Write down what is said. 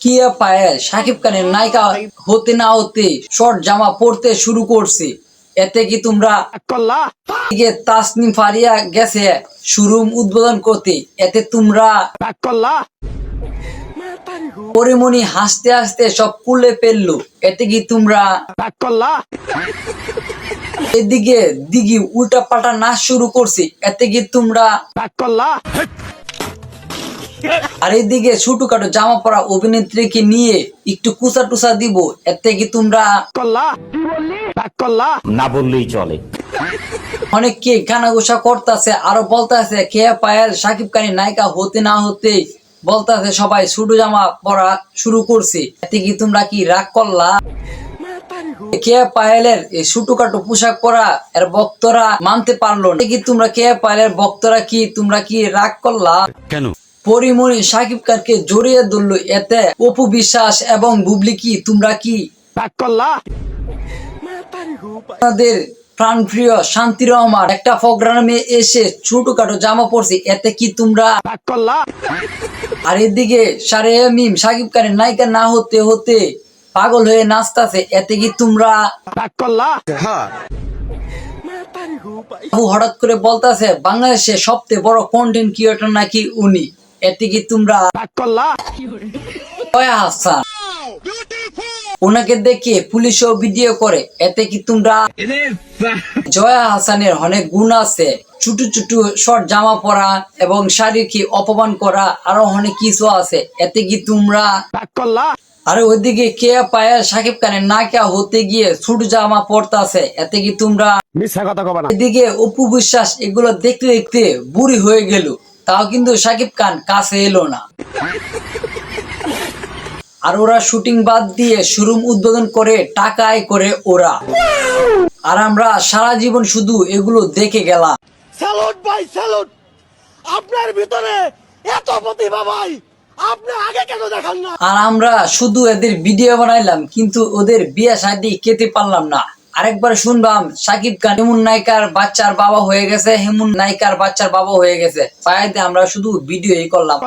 কিয়া পায়েল শাকিব খানের নায়িকা হতে না হতে শর্ট জামা পরতে শুরু করছে। এতে কি তোমরা তাসনিম ফারিয়া গেছে শোরুম উদ্বোধন করতে, এতে তোমরা পরিমণি হাসতে হাসতে সব কুলে ফেললো, এতে কি তোমরা এদিকে দিঘি উল্টা পাল্টা নাচ শুরু করছে, এতে কি তোমরা আর এইদিকে ছোটখাটো জামা পরা অভিনেত্রীকে নিয়ে একটু কুসা টুসা দিব, এতে কি তোমরা না বললেই চলে। অনেককে গানাঘোষা করতেছে, আরো বলতেছে কেয়া পায়েল শাকিব খানের নায়িকা হতে না হতে বলতেছে সবাই ছোট জামা পরা শুরু করছে, এতে কি তোমরা কি রাগ করলা? কেয়া পায়েলের এই ছোটখাটো পোশাক পরা এর ভক্তরা মানতে পারলো না, কি তোমরা কেয়া পায়েলের ভক্তরা কি তোমরা কি রাগ করলা? কেন? পরিমণি শাকিব খানকে জড়িয়ে ধরলো, এতে অপু বিশ্বাস এবং বুবলি কি তোমরা কি আপনাদের প্রাণপ্রিয় শান্তি রহমান একটা প্রোগ্রামে এসে ছোটখাটো জামা পরছে, এতে কি তোমরা আর এদিকে সারে মিম শাকিব খানের নায়িকা না হতে হতে পাগল হয়ে নাচতেছে, এতে কি তোমরা হঠাৎ করে বলতেছে বাংলাদেশে সবচেয়ে বড় কন্টেন্ট ক্রিয়েটর নাকি উনি, এতে কি তোমরা হাসান ওনাকে দেখে পুলিশও ভিডিও করে, এতে কি তোমরা জয়া হাসানের অনেক গুণ আছে, ছোট ছোট শর্ট জামা পরা এবং শারীরিক অপমান করা আরো অনেক কিছু আছে, এতে কি তোমরা আর ওইদিকে কেয়া পায়েল শাকিব খানের নায়িকা হতে গিয়ে ছোট জামা পরতাছে, এতে কি তোমরা এদিকে অপু বিশ্বাস এগুলো দেখতে দেখতে বুড়ি হয়ে গেল, তাও কিন্তু শাকিব খান কাছে এলো না। আর ওরা শুটিং বাদ দিয়ে শোরুম উদ্বোধন করে টাকা আয় করে ওরা, আর আমরা সারা জীবন শুধু এগুলো দেখে গেলাম। স্যালুট ভাই স্যালুট, আপনার ভিতরে এত প্রতিভা ভাই, আপনি আগে কেন দেখান না? আর আমরা শুধু এদের ভিডিও বানাইলাম কিন্তু ওদের বিয়ে শাদী খেতে পারলাম না। আরেকবার শুনলাম শাকিব খান হেমুন নায়িকার বাচ্চার বাবা হয়ে গেছে, হেমুন নায়িকার বাচ্চার বাবা হয়ে গেছে, পায়ে আমরা শুধু ভিডিওই করলাম।